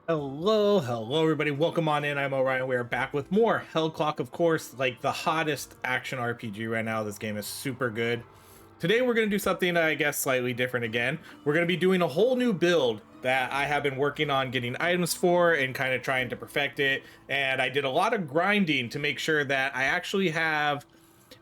Hello everybody. Welcome on in. I'm Orion. We are back with more Hell Clock, of course, like the hottest action RPG right now. This game is super good. Today we're going to do something I guess slightly different again. We're going to be doing a whole new build that I have been working on getting items for and kind of trying to perfect it. And I did a lot of grinding to make sure that I actually have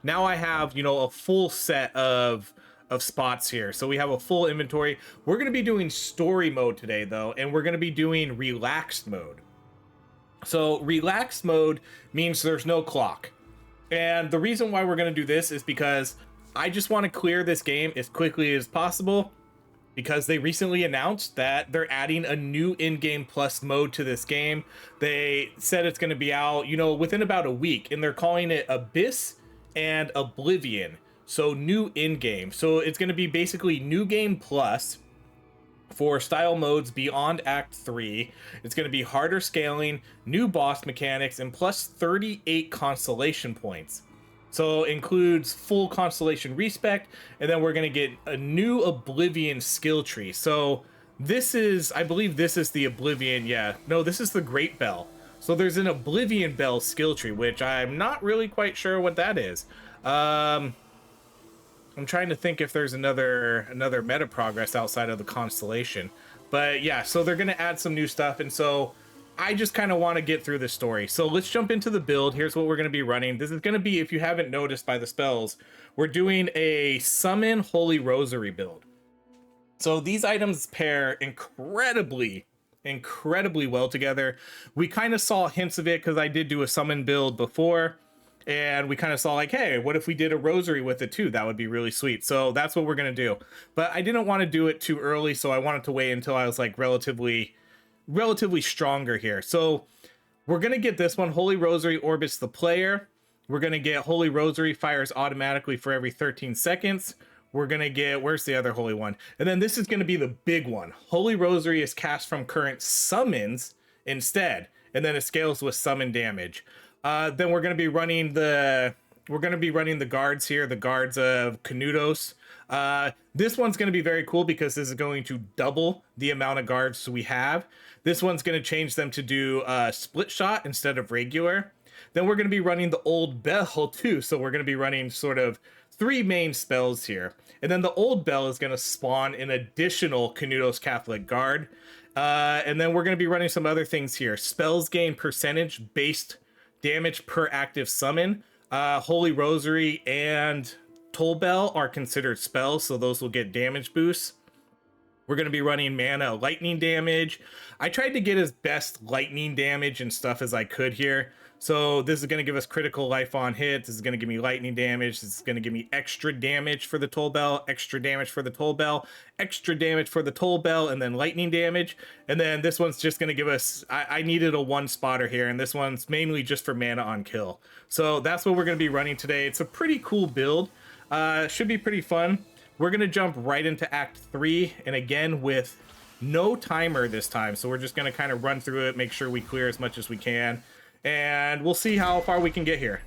now I have, a full set of spots here. So we have a full inventory. We're going to be doing story mode today though, and we're going to be doing relaxed mode. So relaxed mode means there's no clock. And the reason why we're going to do this is because I just want to clear this game as quickly as possible because they recently announced that they're adding a new in-game plus mode to this game. They said it's going to be out, within about a week, and they're calling it Abyss and Oblivion. So new in-game. So it's going to be basically new game plus for style modes beyond Act 3. It's going to be harder scaling, new boss mechanics, and plus 38 constellation points. So includes full constellation respect, and then we're going to get a new Oblivion skill tree. So this is, I believe this is the Oblivion, yeah. No, this is the Great Bell. So there's an Oblivion Bell skill tree, which I'm not really quite sure what that is. I'm trying to think if there's another meta progress outside of the constellation. But yeah, so they're going to add some new stuff, and so I just kind of want to get through the story. So let's jump into the build. Here's what we're going to be running. This is going to be, if you haven't noticed by the spells, we're doing a Summon Holy Rosary build. So these items pair incredibly well together. We kind of saw hints of it because I did do a summon build before, and we kind of saw like, hey, what if we did a rosary with it too? That would be really sweet. So that's what we're going to do. But I didn't want to do it too early, so I wanted to wait until I was like relatively stronger here. So we're going to get this one. Holy Rosary orbits the player. We're going to get Holy Rosary fires automatically for every 13 seconds. We're going to get, where's the other holy one? And then this is going to be the big one. Holy Rosary is cast from current summons instead, and then it scales with summon damage. Then we're going to be running the guards here, the guards of Canudos. This one's going to be very cool because this is going to double the amount of guards we have. This one's going to change them to do split shot instead of regular. Then we're going to be running the old bell too. So we're going to be running sort of 3 main spells here. And then the old bell is going to spawn an additional Canudos Catholic guard. And then we're going to be running some other things here. Spells gain percentage based damage per active summon. Holy Rosary and Toll Bell are considered spells, so those will get damage boosts. We're going to be running mana lightning damage. I tried to get as best lightning damage and stuff as I could here. So this is going to give us critical life on hit. This is going to give me lightning damage. This is going to give me extra damage for the Toll Bell, extra damage for the Toll Bell, extra damage for the Toll Bell, and then lightning damage. And then this one's just going to give us, I needed a 1-spotter here, and this one's mainly just for mana on kill. So that's what we're going to be running today. It's a pretty cool build. Should be pretty fun. We're going to jump right into Act 3, and again with no timer this time. So we're just going to kind of run through it, make sure we clear as much as we can, and we'll see how far we can get here.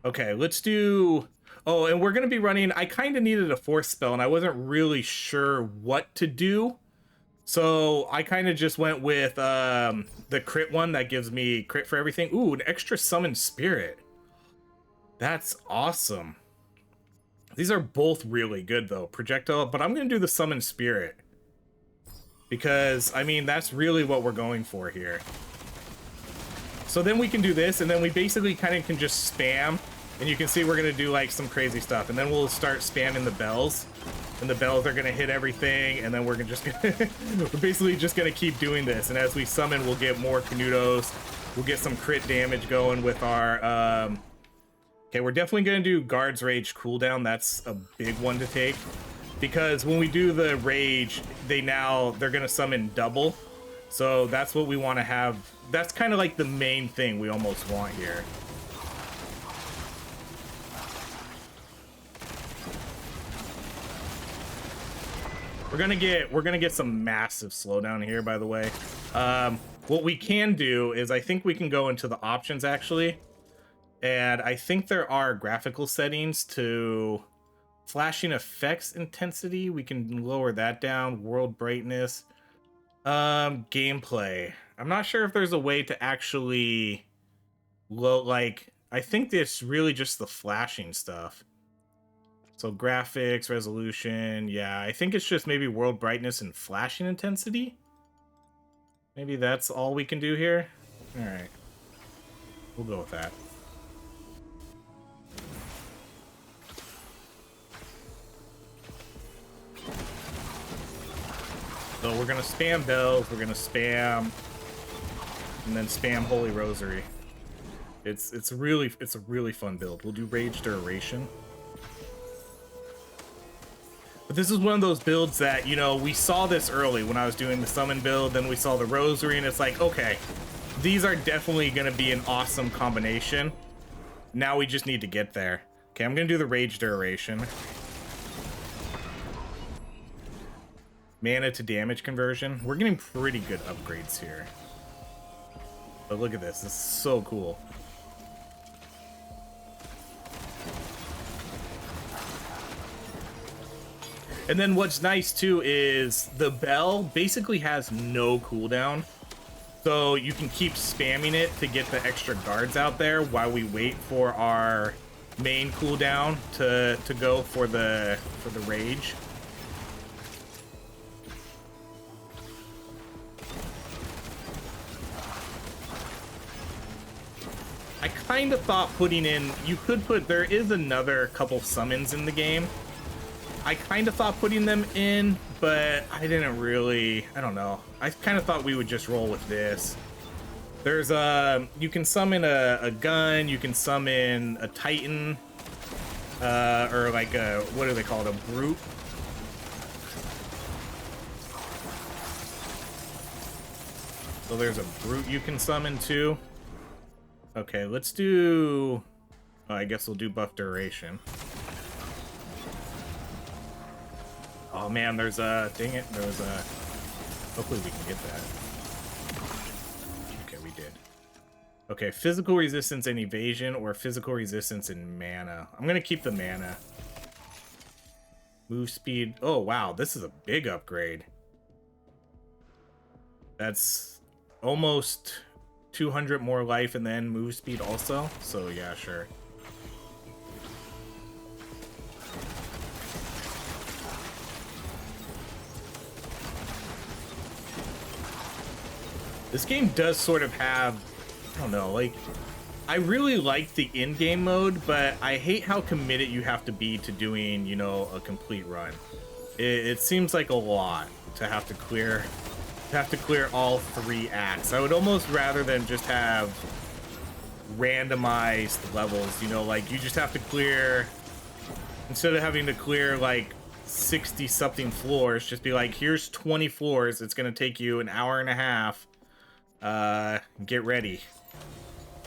Okay, let's do... Oh, and we're going to be running... I kind of needed a 4th spell, and I wasn't really sure what to do. So I kind of just went with the crit one that gives me crit for everything. Ooh, an extra summon spirit. That's awesome. These are both really good, though. Projectile, but I'm going to do the Summon Spirit. Because, I mean, that's really what we're going for here. So then we can do this, and then we basically kind of can just spam. And you can see we're going to do, like, some crazy stuff. And then we'll start spamming the bells. And the bells are going to hit everything. And then we're basically just going to keep doing this. And as we summon, we'll get more Canudos. We'll get some crit damage going with our... Okay, we're definitely going to do Guard's Rage cooldown. That's a big one to take. Because when we do the Rage, they're going to summon double. So that's what we want to have. That's kind of like the main thing we almost want here. We're gonna get some massive slowdown here, by the way. What we can do is I think we can go into the options actually. And I think there are graphical settings to flashing effects intensity. We can lower that down. World brightness. Gameplay. I'm not sure if there's a way to actually like, I think it's really just the flashing stuff. So graphics, resolution, yeah, I think it's just maybe world brightness and flashing intensity. Maybe that's all we can do here. All right, we'll go with that. So we're gonna spam bells, we're gonna spam, and then spam Holy Rosary. It's a really fun build. We'll do Rage Duration. But this is one of those builds that, you know, we saw this early when I was doing the summon build, then we saw the Rosary, and it's like, okay, these are definitely gonna be an awesome combination. Now we just need to get there. Okay, I'm gonna do the Rage Duration. Mana to damage conversion. We're getting pretty good upgrades here. But look at this. This is so cool. And then what's nice too is the bell basically has no cooldown. So you can keep spamming it to get the extra guards out there while we wait for our main cooldown to go for the rage. I kind of thought putting in, you could put, there is another couple summons in the game. I kind of thought putting them in, but I didn't really, I don't know. I kind of thought we would just roll with this. There's you can summon a gun, you can summon a titan, or like a, what do they call it, a brute? So there's a brute you can summon too. Okay, let's do, oh, I guess we'll do buff duration. Oh man, there's a, dang it, there was a, hopefully we can get that. Okay, we did. Okay, physical resistance and evasion, or physical resistance and mana. I'm gonna keep the mana. Move speed, oh wow, this is a big upgrade. That's almost 200 more life and then move speed also, so yeah, sure. This game does sort of have, I don't know, like, I really like the in-game mode, but I hate how committed you have to be to doing, you know, a complete run. It seems like a lot to have to clear all 3 acts. I would almost rather than just have randomized levels, you know, like you just have to clear, instead of having to clear like 60 something floors, just be like, here's 20 floors, it's gonna take you an hour and a half, get ready.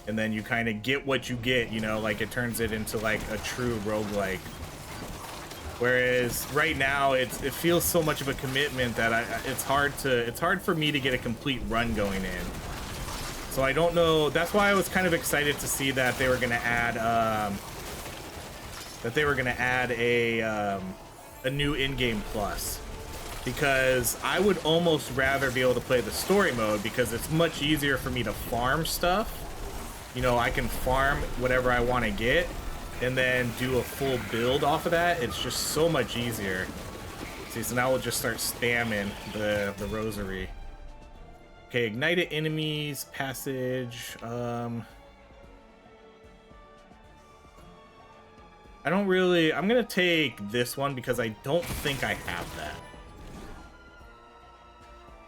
And then you kind of get what you get, you know, like it turns it into like a true roguelike. Whereas right now it feels so much of a commitment that it's hard for me to get a complete run going in. So I don't know, that's why I was kind of excited to see that they were gonna add a new in-game plus. Because I would almost rather be able to play the story mode because it's much easier for me to farm stuff. You know, I can farm whatever I want to get and then do a full build off of that. It's just so much easier. See, so now we'll just start spamming the rosary. Okay, ignited enemies, passage. I don't really, I'm gonna take this one because I don't think I have that.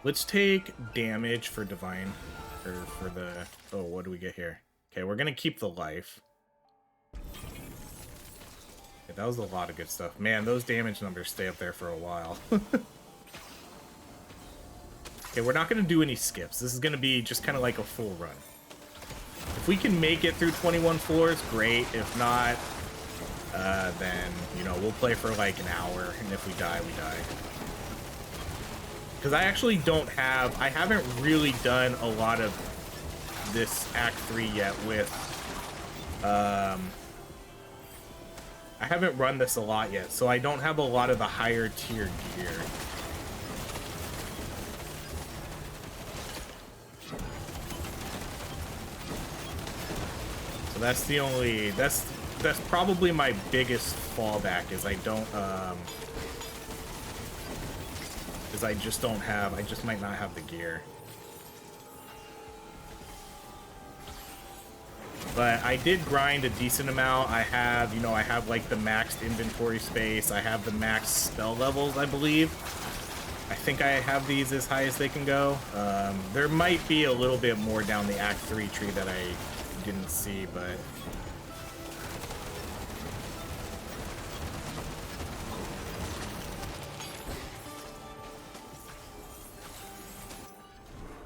Let's take damage for divine, or for the, oh, what do we get here? Okay, we're gonna keep the life. Okay, that was a lot of good stuff. Man, those damage numbers stay up there for a while. Okay, we're not gonna do any skips. This is gonna be just kind of like a full run. If we can make it through 21 floors, great. If not, then, you know, we'll play for like an hour, and if we die, we die. Because I actually don't have, I haven't really done a lot of this Act 3 yet with, I haven't run this a lot yet, so I don't have a lot of the higher tier gear. So that's the only, that's probably my biggest fallback is I don't, is I just don't have, I just might not have the gear. But I did grind a decent amount. I have, you know, I have like the maxed inventory space. I have the max spell levels, I believe. I think I have these as high as they can go. There might be a little bit more down the Act 3 tree that I didn't see, but...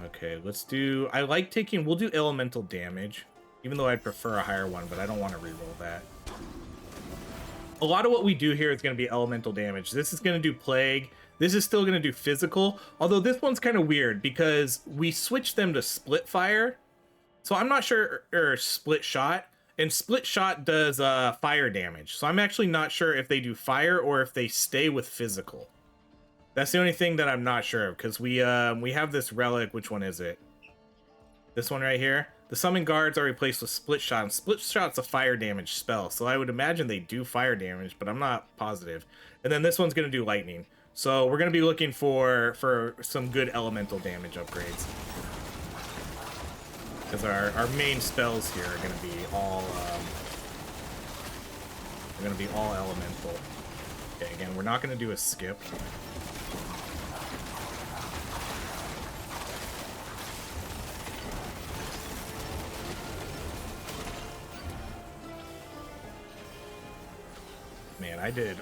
Okay, let's do... I like taking... We'll do elemental damage. Even though I'd prefer a higher one, but I don't want to reroll that. A lot of what we do here is going to be elemental damage. This is going to do plague. This is still going to do physical. Although this one's kind of weird because we switched them to split fire. So I'm not sure, or split shot. And split shot does fire damage. So I'm actually not sure if they do fire or if they stay with physical. That's the only thing that I'm not sure of, because we have this relic. Which one is it? This one right here. The summon guards are replaced with split shot, and split shot's a fire damage spell, so I would imagine they do fire damage, but I'm not positive. And then this one's going to do lightning. So we're going to be looking for some good elemental damage upgrades. Because our main spells here are going to be all elemental. Okay, again, we're not going to do a skip. Man, I did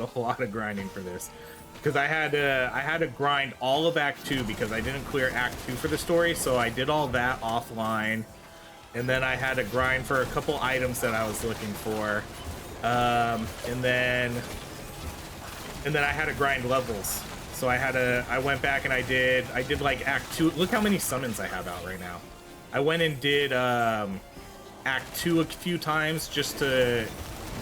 a lot of grinding for this, because I had to grind all of Act 2 because I didn't clear Act 2 for the story, so I did all that offline, and then I had to grind for a couple items that I was looking for, and then I had to grind levels. So I went back and I did like Act 2. Look how many summons I have out right now. I went and did Act 2 a few times just to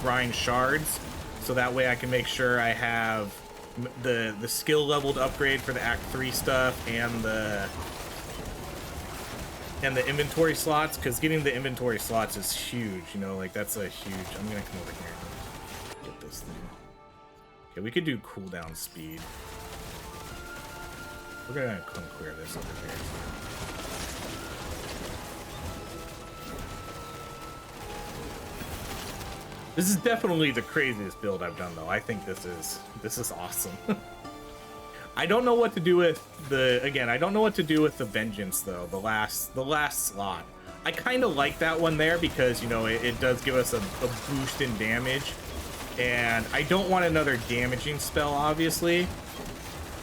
grind shards, so that way I can make sure I have the skill leveled upgrade for the Act 3 stuff and the inventory slots, because getting the inventory slots is huge, you know, like that's a huge... I'm gonna come over here and get this thing. Okay, we could do cooldown speed. We're gonna come clear this over here. This is definitely the craziest build I've done, though. I think this is awesome. I don't know what to do with I don't know what to do with the Vengeance, though, the last slot. I kind of like that one there because, you know, it does give us a boost in damage. And I don't want another damaging spell, obviously,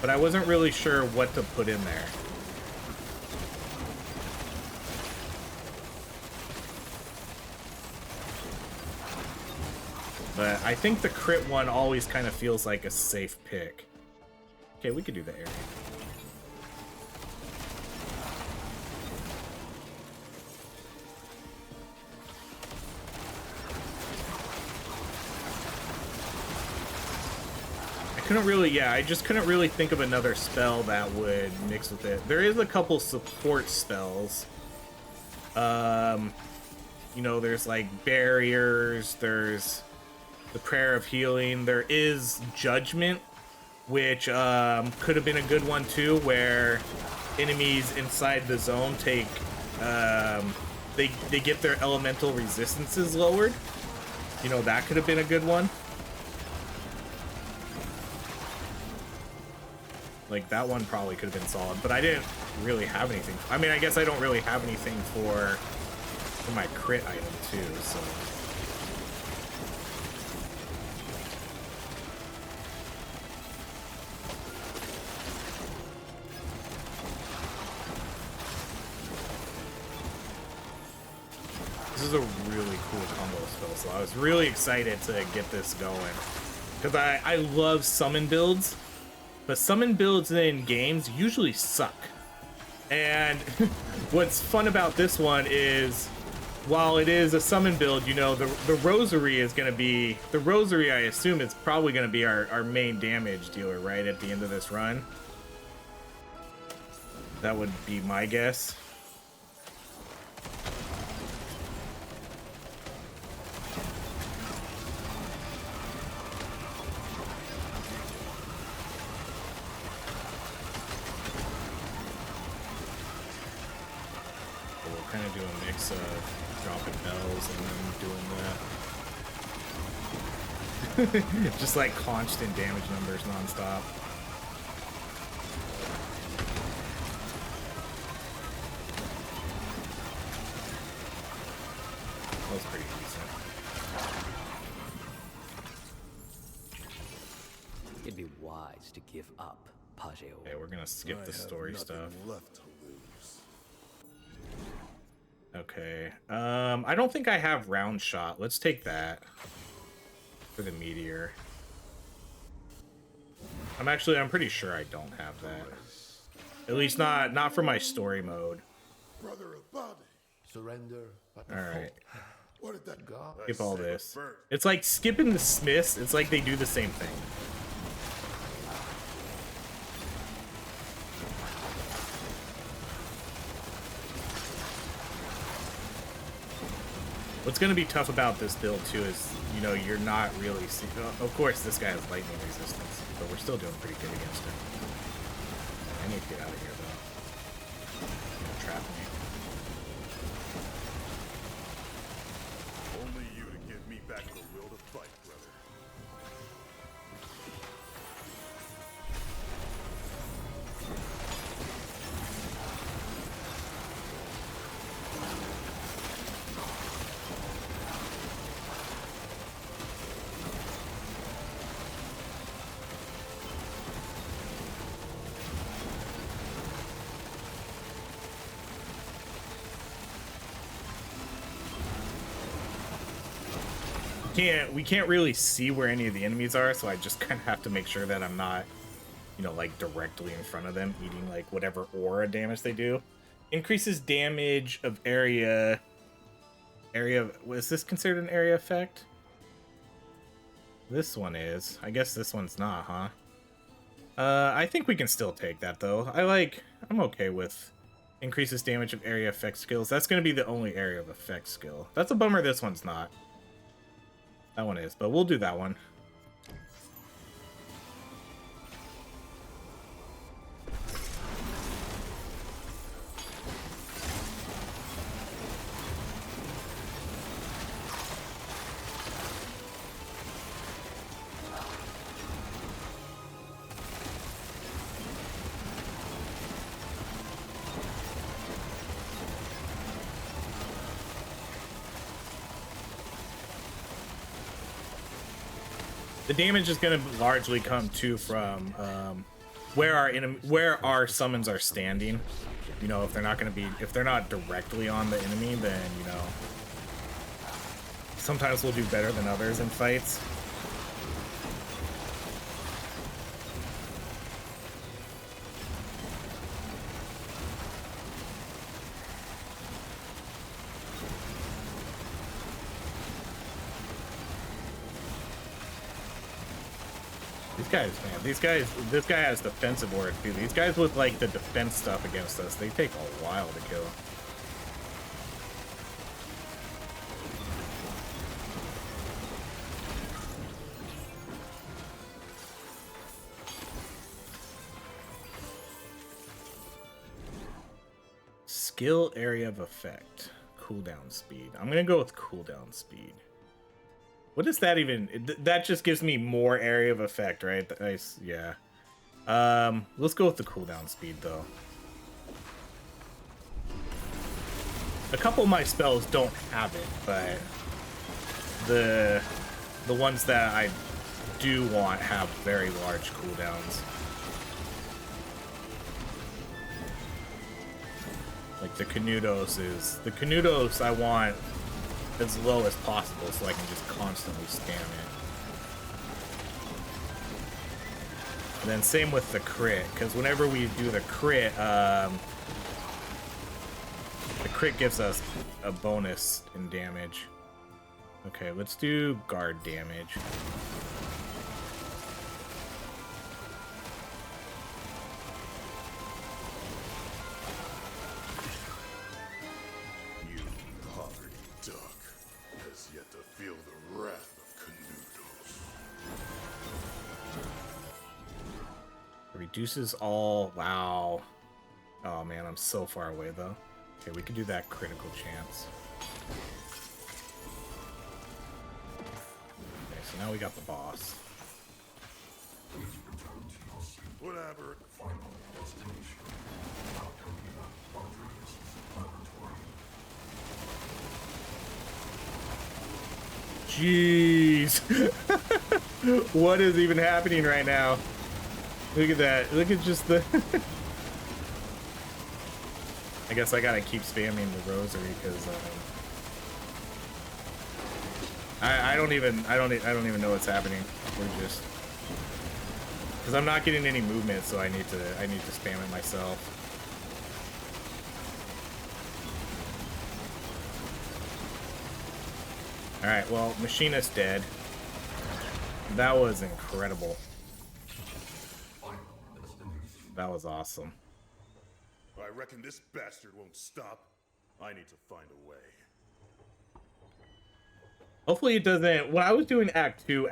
but I wasn't really sure what to put in there. But I think the crit one always kind of feels like a safe pick. Okay, we could do the area. I just couldn't really think of another spell that would mix with it. There is a couple support spells. You know, there's like barriers, there's the Prayer of Healing, there is Judgment, which could have been a good one too, where enemies inside the zone take they get their elemental resistances lowered. You know, that could have been a good one. Like, that one probably could have been solid, but I didn't really have anything. I mean, I guess I don't really have anything for my crit item too, so. This is a really cool combo spell, so I was really excited to get this going. Because I love summon builds. But summon builds in games usually suck. And what's fun about this one is, while it is a summon build, you know, the Rosary is going to be... The Rosary, I assume, is probably going to be our main damage dealer, right, at the end of this run. That would be my guess. kind of do a mix of dropping bells and then doing that. Just like constant damage numbers nonstop. That was pretty decent. It'd be wise to give up, Pageo. Okay, we're gonna skip the story stuff. Left to lose. Okay. I don't think I have round shot. Let's take that for the meteor. I'm pretty sure I don't have that. At least not for my story mode. Brother of body. Surrender. All right. What did that God? Skip all this. It's like skipping the Smiths. It's like they do the same thing. What's going to be tough about this build too is, you know, you're not really of course this guy has lightning resistance, but we're still doing pretty good against him. I need to get out of here though. He's gonna trap me. Only you to give me back the will to fight, brother. We can't really see where any of the enemies are, so I just kind of have to make sure that I'm not, you know, like directly in front of them, eating like whatever aura damage they do. Increases damage of area. Was this considered an area effect? This one is. I guess this one's not, huh? I think we can still take that though. I'm okay with increases damage of area effect skills. That's going to be the only area of effect skill. That's a bummer this one's not. That one is, but we'll do that one. The damage is going to largely come too from where our summons are standing. You know, if they're not directly on the enemy, then, you know, sometimes we'll do better than others in fights. This guy has defensive aura too. These guys with like the defense stuff against us, they take a while to kill. Skill area of effect. Cooldown speed. I'm gonna go with cooldown speed. What does that even... That just gives me more area of effect, right? Yeah. Let's go with the cooldown speed, though. A couple of my spells don't have it, but the ones that I do want have very large cooldowns. Like the Canudos I want as low as possible so I can just constantly spam it. And then same with the crit, because whenever we do the crit gives us a bonus in damage. Okay, let's do guard damage. Reduces all... Wow. Oh man, I'm so far away though. Okay, we can do that critical chance. Okay, so now we got the boss. Whatever. Jeez. What is even happening right now? Look at that. Look at just the I guess I gotta keep spamming the rosary because I don't even know what's happening. We're just because I'm not getting any movement, so I need to spam it myself. All right, well, Machinist dead. That was incredible. That was awesome. I reckon this bastard won't stop. I need to find a way. Hopefully it doesn't. When I was doing Act 2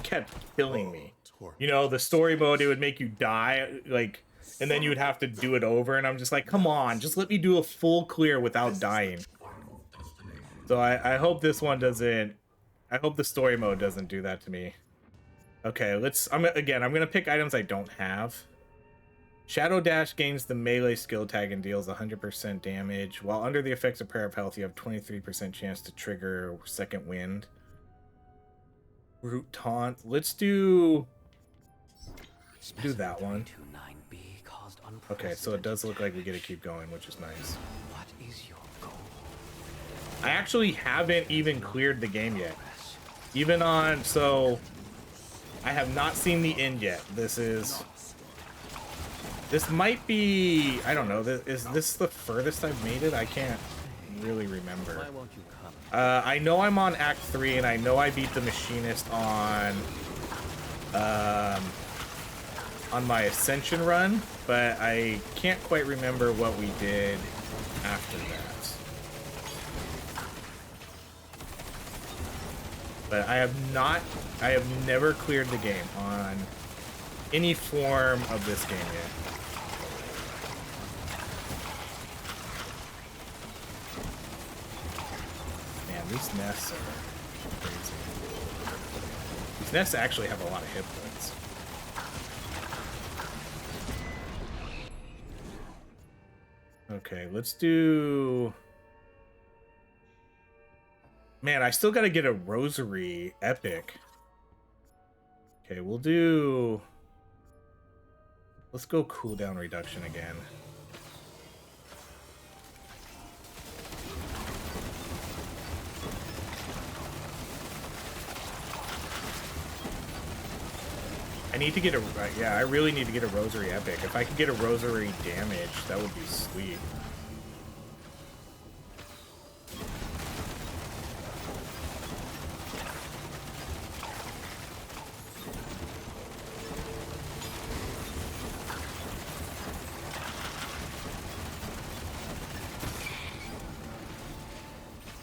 kept killing me. You know, the story mode, it would make you die, like, and then you would have to do it over, and I'm just like, come on, just let me do a full clear without dying. So I hope this one doesn't. I hope the story mode doesn't do that to me. Okay, I'm gonna pick items I don't have. Shadow Dash gains the melee skill tag and deals 100% damage. While under the effects of Prayer of Health, you have 23% chance to trigger Second Wind. Root Taunt. Let's do that one. Okay, so it does look like we get to keep going, which is nice. What is your goal? I actually haven't even cleared the game yet. So I have not seen the end yet. This might be, I don't know, is this the furthest I've made it? I can't really remember. Why won't you come? I know I'm on Act 3, and I know I beat the Machinist on my Ascension run, but I can't quite remember what we did after that. But I have never cleared the game on any form of this game yet. Man, these nests are crazy. These nests actually have a lot of hit points. Okay, let's do... Man, I still gotta get a Rosary Epic. Okay, we'll do... Let's go cooldown reduction again. I need to get a... Yeah, I really need to get a Rosary Epic. If I could get a Rosary damage, that would be sweet.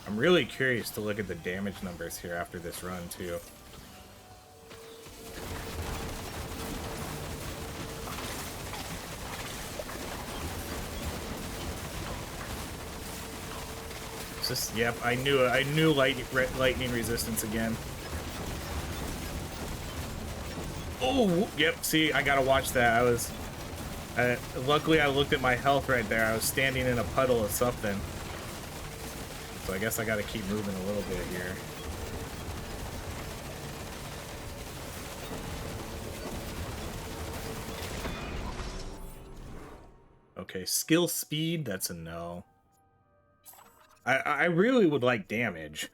I'm really curious to look at the damage numbers here after this run, too. Just, yep, I knew it. I knew lightning resistance again. Oh, yep. See, I gotta watch that. Luckily, I looked at my health right there. I was standing in a puddle of something. So I guess I gotta keep moving a little bit here. Okay, skill speed, that's a no. I really would like damage.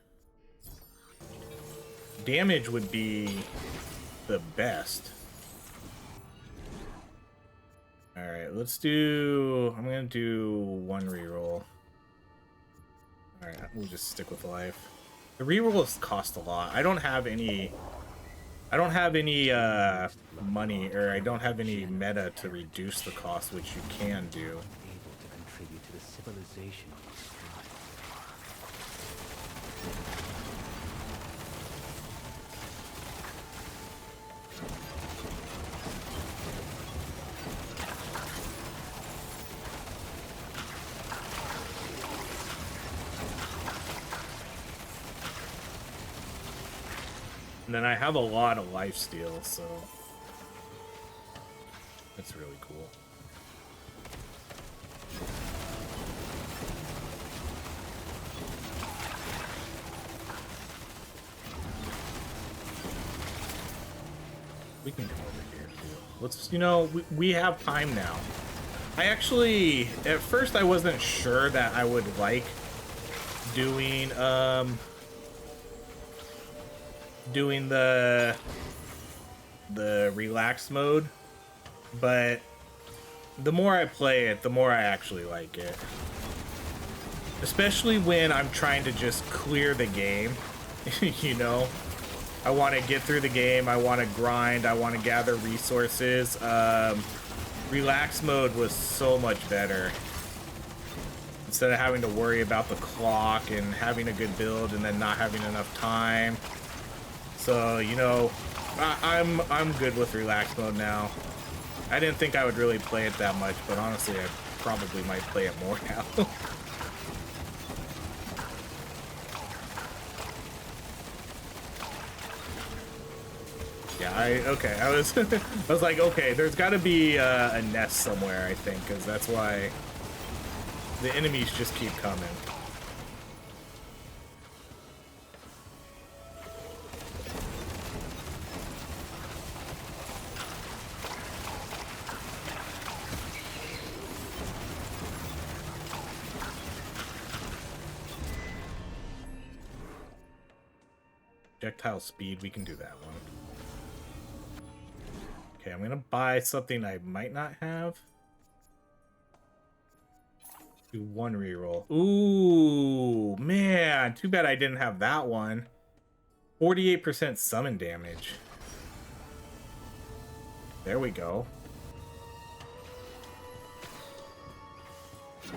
Damage would be the best. Alright, let's do... I'm gonna do one reroll. Alright, we'll just stick with life. The rerolls cost a lot. I don't have any money, or I don't have any meta to reduce the cost, which you can do. Able to contribute to the civilization of this tribe. then I have a lot of lifesteal, so that's really cool. We can come over here too. Let's, you know, we have time now. I actually, at first I wasn't sure that I would like doing the relax mode, but the more I play it, the more I actually like it. Especially when I'm trying to just clear the game, you know? I want to get through the game, I want to grind, I want to gather resources. Relax mode was so much better. Instead of having to worry about the clock and having a good build and then not having enough time. So, you know, I'm good with relax mode now. I didn't think I would really play it that much, but honestly, I probably might play it more now. Yeah, okay. I was like, okay, there's got to be a nest somewhere, I think, because that's why the enemies just keep coming. Projectile speed, we can do that one. Okay, I'm gonna buy something I might not have. Do one reroll. Ooh, man, too bad I didn't have that one. 48% summon damage. There we go. Oh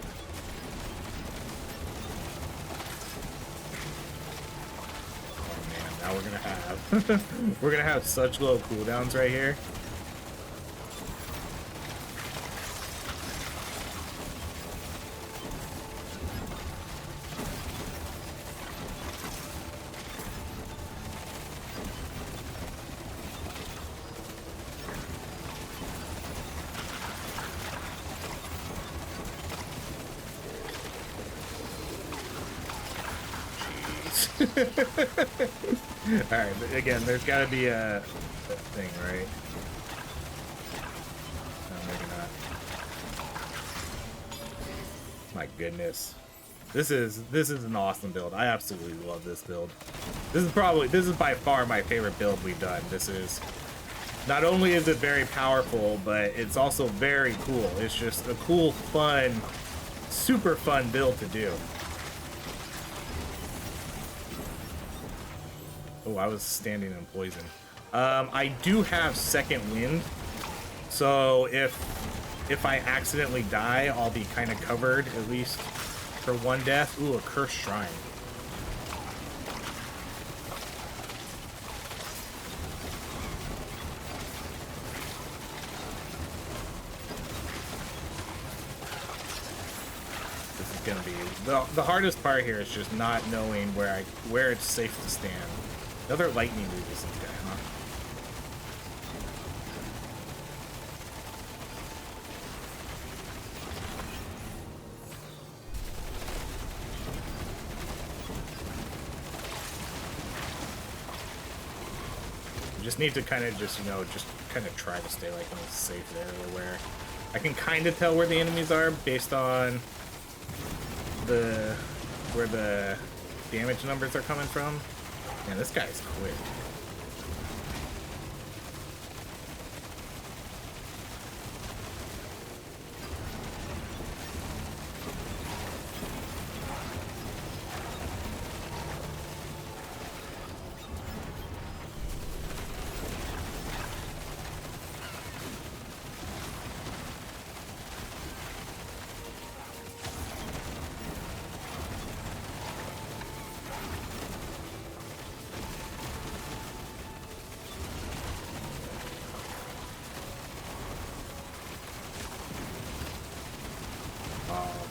man, now we're gonna have we're gonna have such low cooldowns right here. Alright, again, there's gotta be a thing, right? No, maybe not. My goodness. This is an awesome build. I absolutely love this build. This is by far my favorite build we've done. This is, not only is it very powerful, but it's also very cool. It's just a cool, fun, super fun build to do. Oh, I was standing in poison. I do have second wind, so if I accidentally die, I'll be kind of covered, at least for one death. Ooh, a cursed shrine. This is gonna be the hardest part here is just not knowing where it's safe to stand. Another lightning resistance guy, huh? You just need to kind of just, you know, just kind of try to stay like in a safe area where I can kind of tell where the enemies are based on where the damage numbers are coming from. Man, this guy's quick.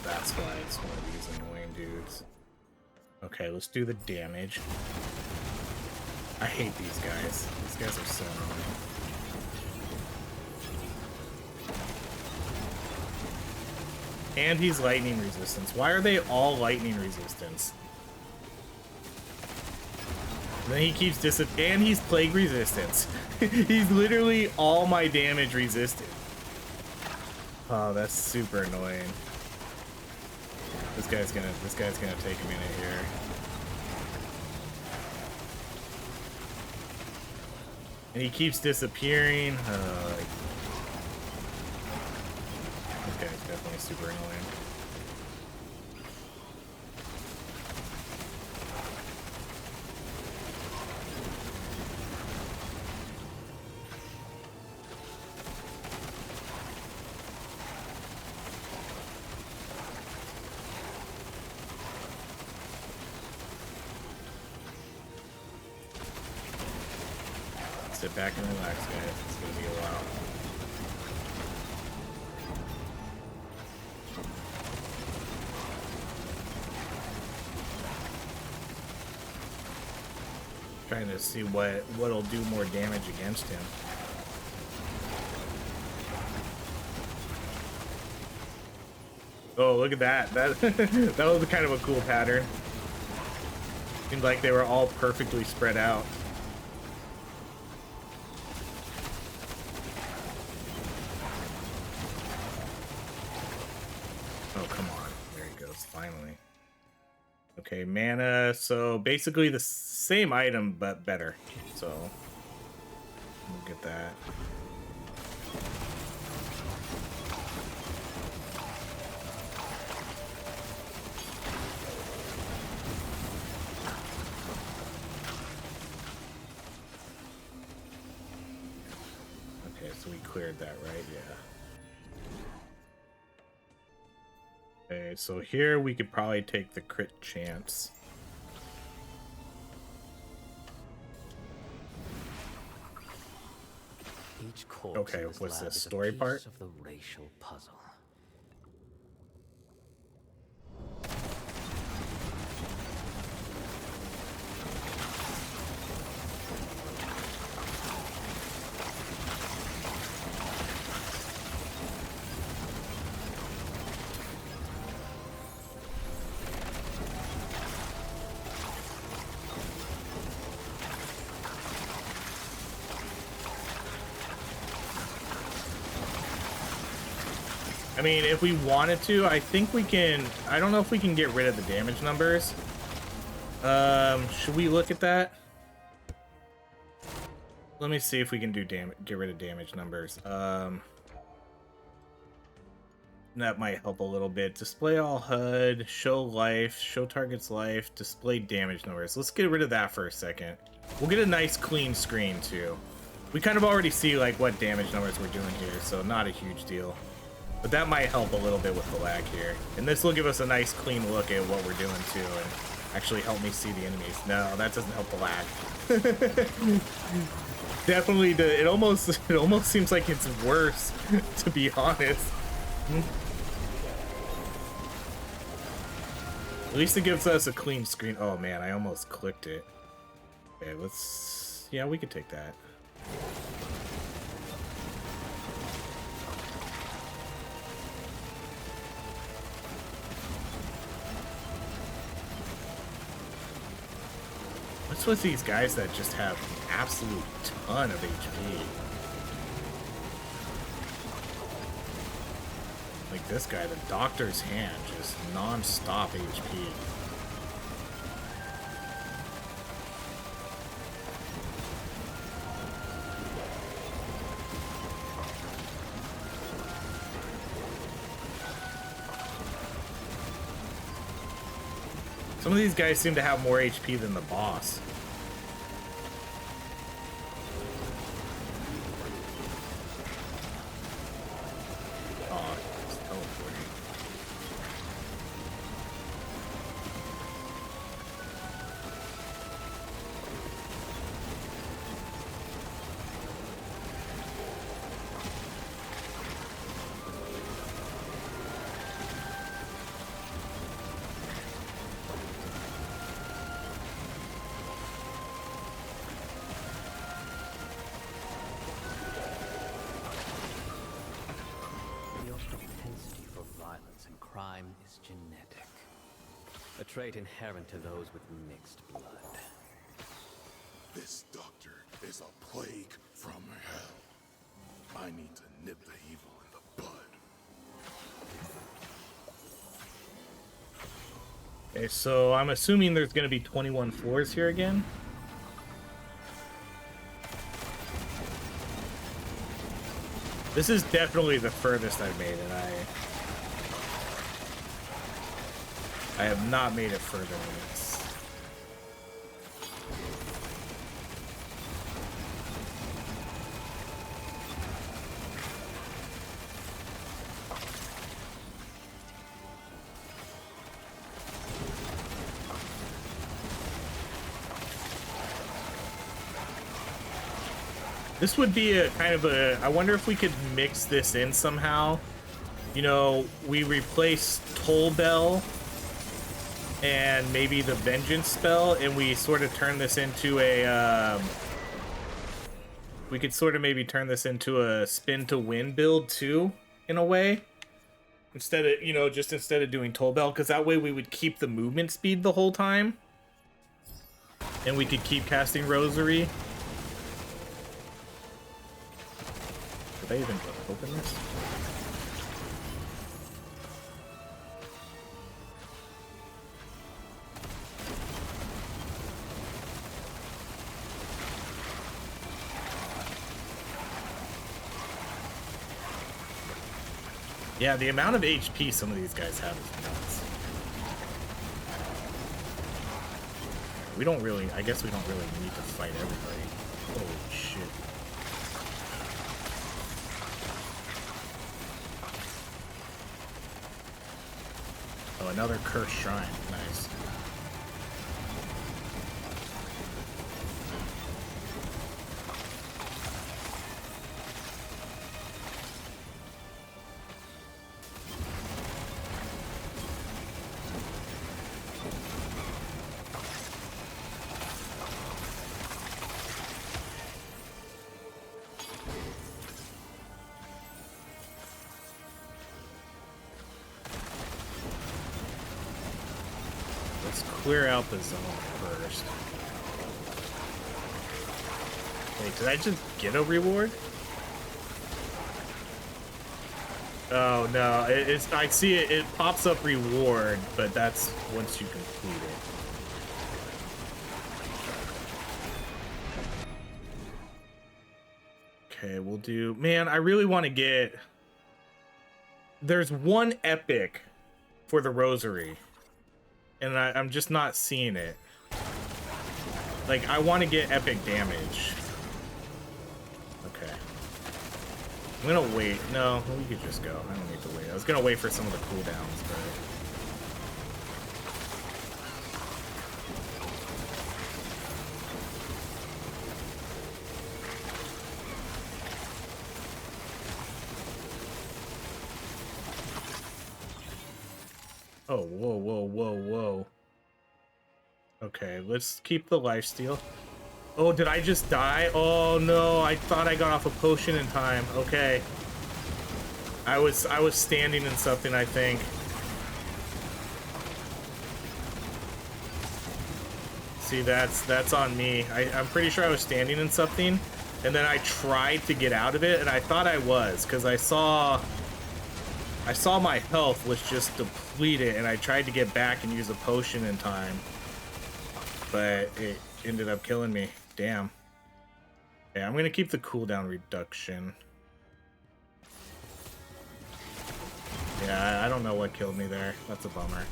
That's why it's one of these annoying dudes. Okay, let's do the damage. I hate these guys. These guys are so annoying. And he's lightning resistance. Why are they all lightning resistance? And then he keeps and he's plague resistance. He's literally all my damage resisted. Oh, that's super annoying. This guy's gonna take a minute here. And he keeps disappearing. This guy's definitely super annoying. Sit back and relax, guys. It's gonna be a while. Trying to see what'll do more damage against him. Oh, look at that. That that was kind of a cool pattern. Seemed like they were all perfectly spread out. Oh, come on. There he goes, finally. Okay, mana. So basically the same item, but better. So we'll get that. Okay, so we cleared that, right? Yeah. Okay, so here we could probably take the crit chance. Each corpse Okay, in this what's lab this, is a story piece part? of the racial puzzle. I mean, if we wanted to, I think we can. I don't know if we can get rid of the damage numbers. Should we look at that? Let me see if we can do get rid of damage numbers. That might help a little bit. Display all HUD, show life, show target's life, display damage numbers. Let's get rid of that for a second. We'll get a nice clean screen too. We kind of already see like what damage numbers we're doing here, so not a huge deal. But that might help a little bit with the lag here. And this will give us a nice clean look at what we're doing too, and actually help me see the enemies. No, that doesn't help the lag. Definitely, it almost seems like it's worse, to be honest. At least it gives us a clean screen. Oh man, I almost clicked it. Okay, yeah, we could take that. What's with these guys that just have an absolute ton of HP? Like this guy, the Doctor's Hand, just non-stop HP. Some of these guys seem to have more HP than the boss. Oh, it's teleporting. is genetic. A trait inherent to those with mixed blood. This doctor is a plague from hell. I need to nip the evil in the bud. Okay, so I'm assuming there's going to be 21 floors here again. This is definitely the furthest I've made it. I have not made it further than this. This would be a kind of a, I wonder if we could mix this in somehow. You know, we replace Toll Bell and maybe the Vengeance spell, and we sort of turn this into a, we could sort of maybe turn this into a spin to win build too, in a way. Instead of, you know, just instead of doing Toll Bell, because that way we would keep the movement speed the whole time. And we could keep casting Rosary. Did I even open this? Yeah, the amount of HP some of these guys have is nuts. We don't really, I guess we don't really need to fight everybody. Holy shit. Oh, another cursed shrine. Nice. Clear out the zone first. Wait, did I just get a reward? Oh no, it's I see it. It pops up reward, but that's once you complete it. Okay, we'll do. Man, I really want to get. There's one epic for the Rosary. And I'm just not seeing it. Like, I want to get epic damage. Okay. I'm gonna wait. No, we could just go. I don't need to wait. I was gonna wait for some of the cooldowns, but... Oh, whoa, whoa, whoa, whoa. Okay, let's keep the lifesteal. Oh, did I just die? Oh no, I thought I got off a potion in time. Okay. I was standing in something, I think. See, that's on me. I'm pretty sure I was standing in something, and then I tried to get out of it, and I thought I was, because I saw my health was just depleted, and I tried to get back and use a potion in time. But it ended up killing me. Damn. Yeah, I'm gonna keep the cooldown reduction. Yeah, I don't know what killed me there. That's a bummer.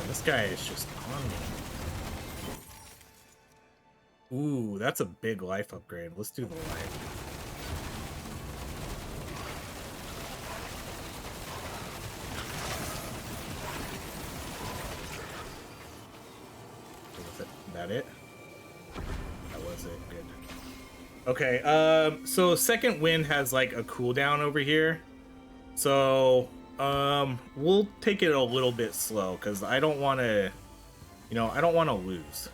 This guy is just on me. Ooh, that's a big life upgrade. Let's do the life. Is that it? was it? Good. Okay, so second wind has like a cooldown over here. So, we'll take it a little bit slow because I don't want to, I don't want to lose.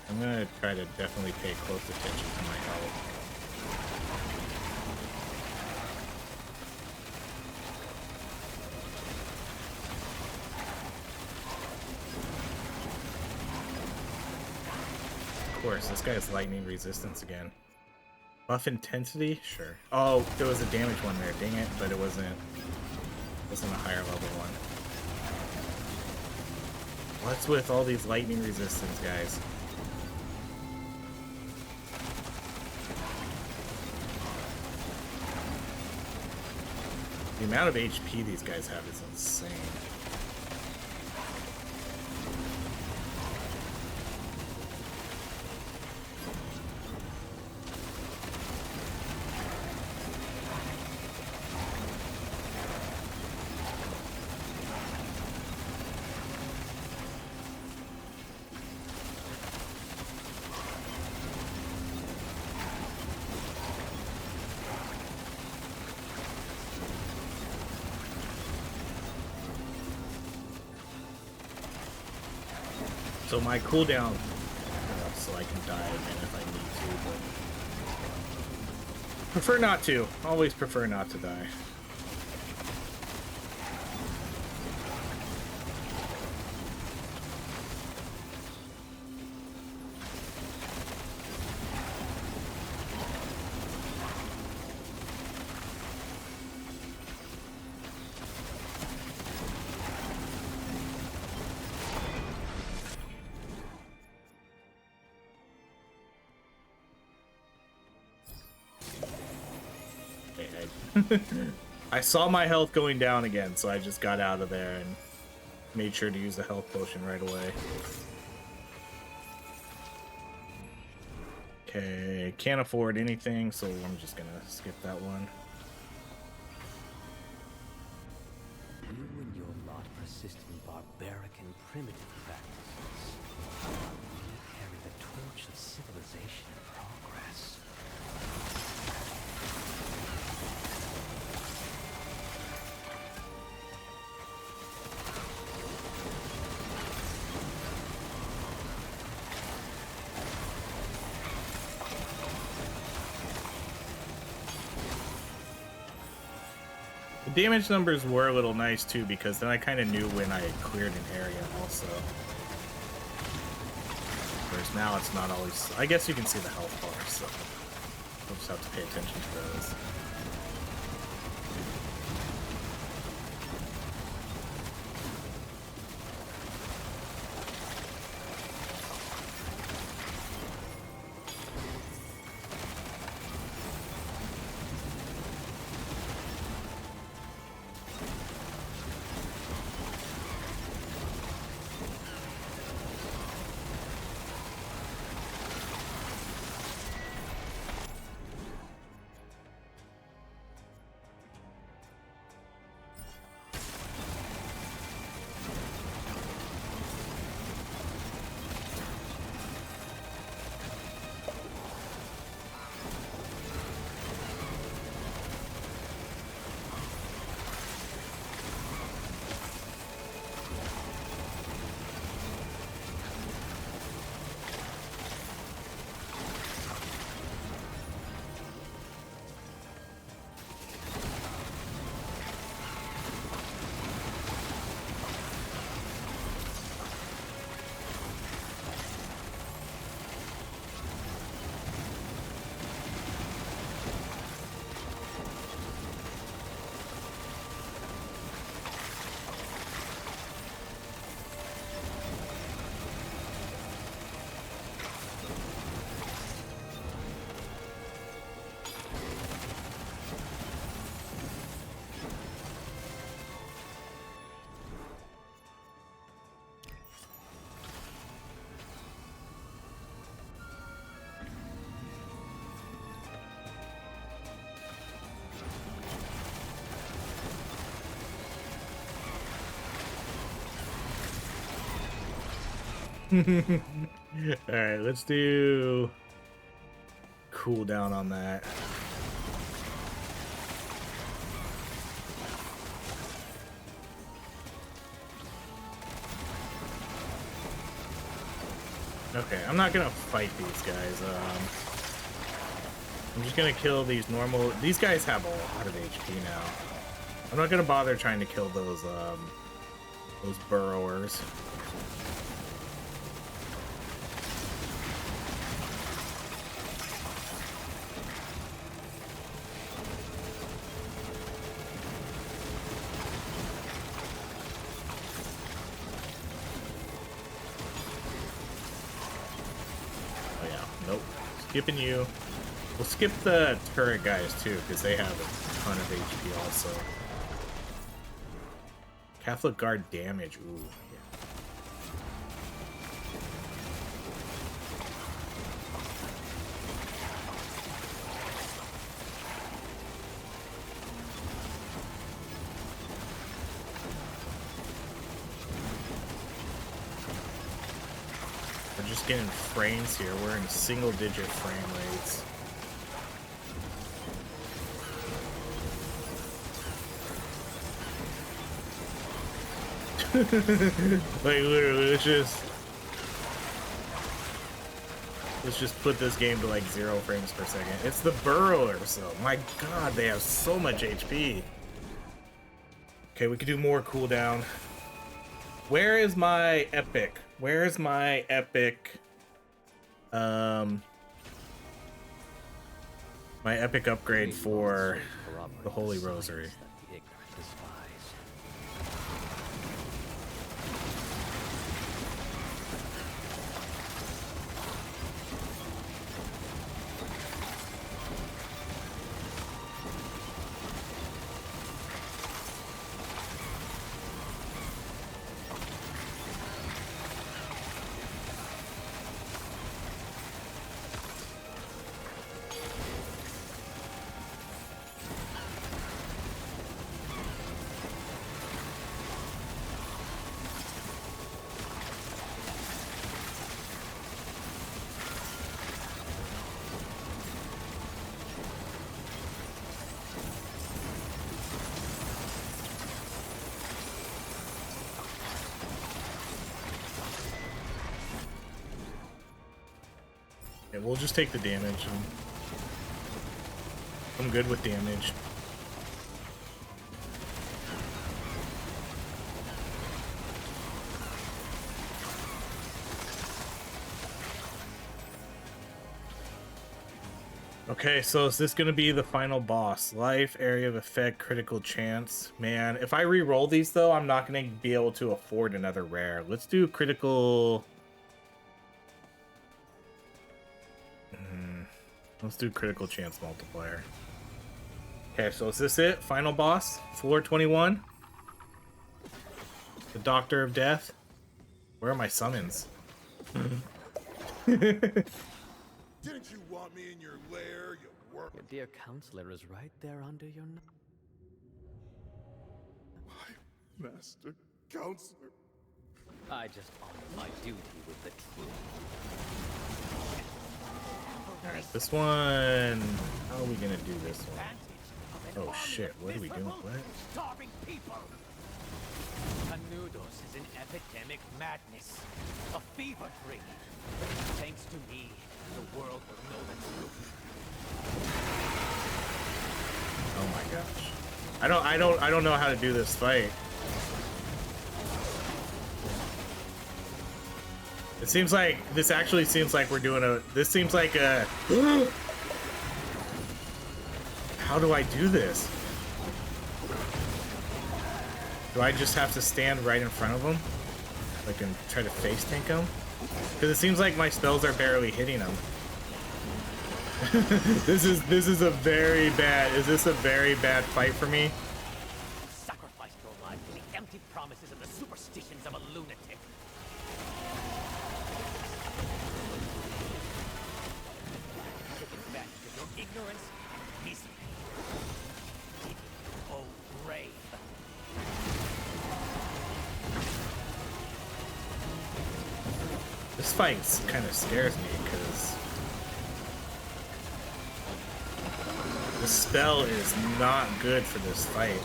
I'm gonna try to definitely pay close attention to my health. Of course, this guy has lightning resistance again. Buff intensity? Sure. Oh, there was a damage one there. Dang it, but it wasn't a higher level one. What's with all these lightning resistance guys? The amount of HP these guys have is insane. So my cooldown, so I can die again if I need to, but prefer not to. Always prefer not to die. I saw my health going down again, so I just got out of there and made sure to use the health potion right away. Okay, can't afford anything, so I'm just gonna skip that one. You and your lot persist in barbaric and primitive practices. You carry the torch of civilization and progress. The damage numbers were a little nice too, because then I kind of knew when I had cleared an area also. Whereas now it's not always... I guess you can see the health bars, so we'll just have to pay attention to those. All right, let's do cooldown on that. Okay, I'm not gonna fight these guys. I'm just gonna kill these normal. These guys have a lot of HP now. I'm not gonna bother trying to kill those burrowers. Oh yeah, nope. Skipping you. We'll skip the turret guys too, because they have a ton of HP also. Catholic Guard damage. Ooh, yeah. We're just getting frames here. We're in single-digit frame rates. Like literally, let's just put this game to like 0 frames per second. It's the burrowers though. My god, they have so much HP. Okay, we could do more cooldown. Where is my epic? Where is my epic? My epic upgrade for the Holy Rosary. Yeah, we'll just take the damage. I'm good with damage. Okay, so is this gonna be the final boss? Life, area of effect, critical chance. Man, if I re-roll these though, I'm not gonna be able to afford another rare. Let's do critical. Let's do critical chance multiplier. Okay, so is this it? Final boss? Floor 21? The Doctor of Death? Where are my summons? Didn't you want me in your lair, you work? Your dear counselor is right there under your My master counselor. I just honor my duty with the truth. Alright, this one... How are we gonna do this one? Oh shit, what are we doing? What? Starving people. Canudos is an epidemic madness, a fever dream. Thanks to me, the world will know the truth. Oh my gosh. I don't know how to do this fight. It seems like this actually seems like we're doing a this seems like a how do I do this? Do I just have to stand right in front of him? Like and try to face tank him? Because it seems like my spells are barely hitting him. This is a very bad fight for me? Sacrificed your life to the empty promises and the superstitions of a lunatic. Take advantage of your ignorance and misery. Oh, grave. This fight kind of scares me because the spell is not good for this fight.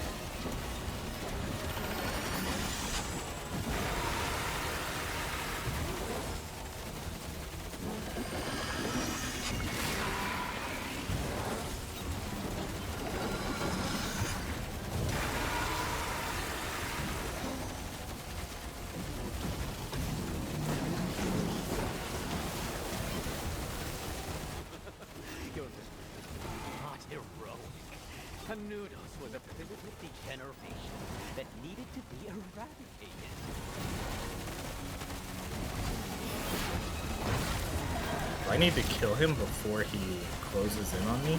You're not heroic. Canudos was a primitive degeneration that needed to be eradicated. Do I need to kill him before he closes in on me?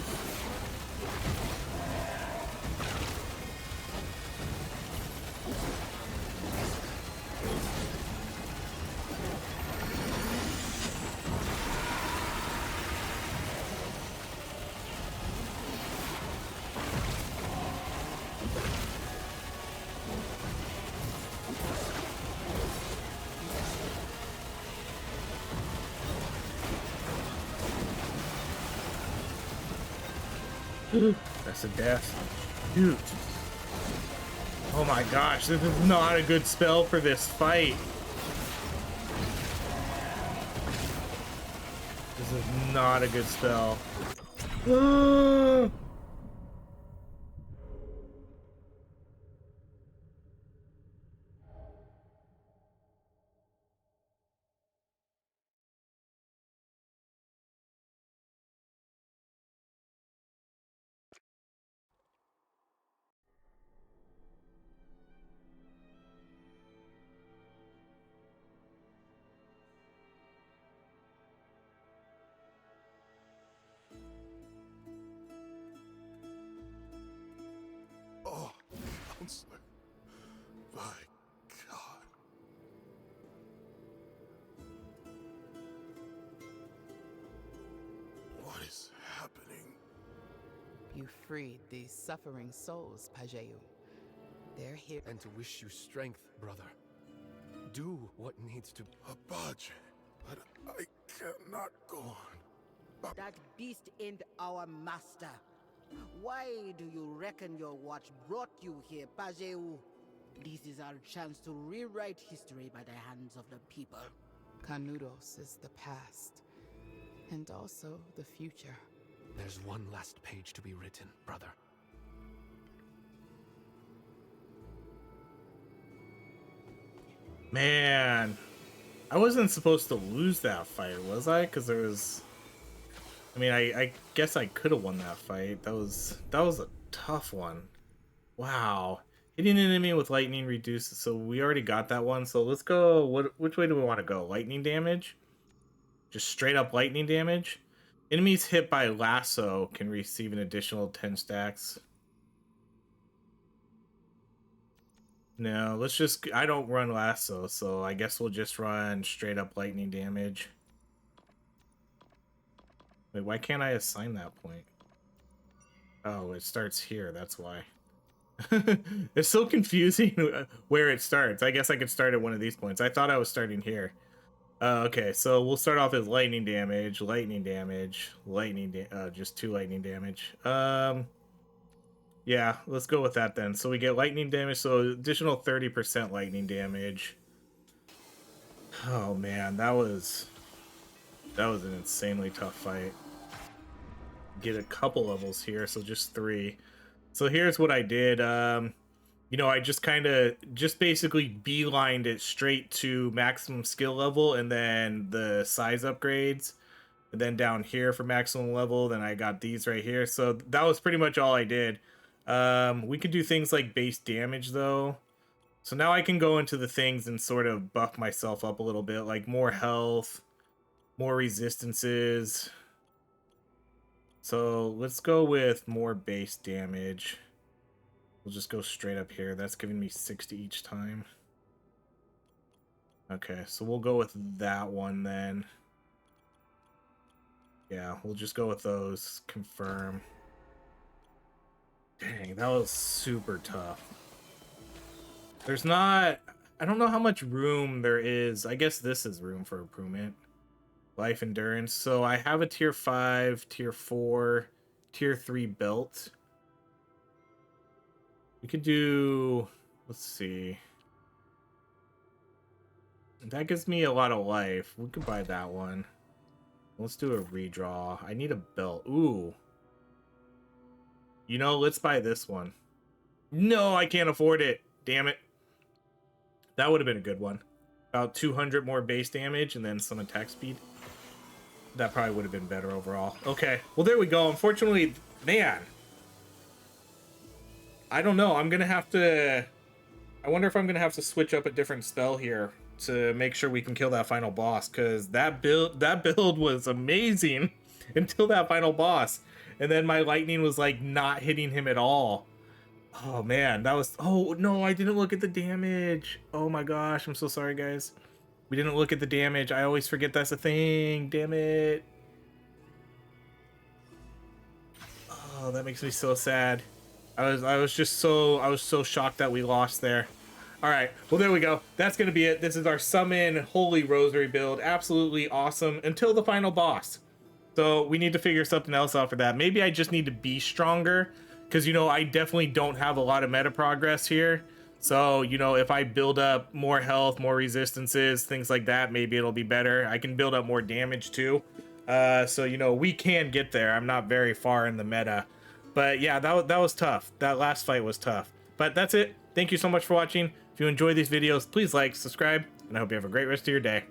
That's a death. Dude. Oh my gosh, this is not a good spell for this fight. This is not a good spell. Oh, counselor. My God. What is happening? You freed these suffering souls, Pajeu. They're here. And to wish you strength, brother. Do what needs to... Abaje, but I cannot go on. That beast ain't our master. Why do you reckon your watch brought you here, Pajeu? This is our chance to rewrite history by the hands of the people. Canudos is the past, and also the future. There's one last page to be written, brother. Man, I wasn't supposed to lose that fight, was I? Because there was... I mean, I guess I could have won that fight. That was a tough one. Wow. Hitting an enemy with lightning reduces... So we already got that one. So let's go... Which way do we want to go? Lightning damage? Just straight up lightning damage? Enemies hit by lasso can receive an additional 10 stacks. No, let's just... I don't run lasso, so I guess we'll just run straight up lightning damage. Wait, why can't I assign that point? Oh, it starts here, that's why. It's so confusing where it starts. I guess I could start at one of these points. I thought I was starting here. Okay, so we'll start off as lightning damage, just 2 lightning damage. Yeah, let's go with that then. So we get lightning damage, so additional 30% lightning damage. Oh man, that was an insanely tough fight. Get a couple levels here, so just 3. So here's what I did. You know, I just basically beelined it straight to maximum skill level, and then the size upgrades, and then down here for maximum level. Then I got these right here. So that was pretty much all I did. We could do things like base damage though. So now I can go into the things and sort of buff myself up a little bit, like more health, more resistances. So let's go with more base damage. We'll just go straight up here. That's giving me 60 each time. Okay, so we'll go with that one then. Yeah, we'll just go with those. Confirm. Dang, that was super tough. There's not... I don't know how much room there is. I guess this is room for improvement. Life endurance. So I have a tier 5, tier 4, tier 3 belt. We could do, let's see. That gives me a lot of life. We could buy that one. Let's do a redraw. I need a belt. Ooh. You know, let's buy this one. No, I can't afford it. Damn it. That would have been a good one. About 200 more base damage and then some attack speed. That probably would have been better overall. Okay, well, there we go. Unfortunately, man. I don't know. I'm going to have to... I wonder if I'm going to have to switch up a different spell here to make sure we can kill that final boss, because that build was amazing until that final boss. And then my lightning was like not hitting him at all. Oh man, that was... Oh no, I didn't look at the damage. Oh my gosh, I'm so sorry, guys. We didn't look at the damage. I always forget that's a thing. Damn it. Oh, that makes me so sad. I was so shocked that we lost there. All right, well, there we go. That's gonna be it. This is our summon Holy Rosary build. Absolutely awesome until the final boss. So we need to figure something else out for that. Maybe I just need to be stronger, because, you know, I definitely don't have a lot of meta progress here. So, you know, if I build up more health, more resistances, things like that, maybe it'll be better. I can build up more damage too. So, you know, we can get there. I'm not very far in the meta. But yeah, that was tough. That last fight was tough. But that's it. Thank you so much for watching. If you enjoy these videos, please like, subscribe, and I hope you have a great rest of your day.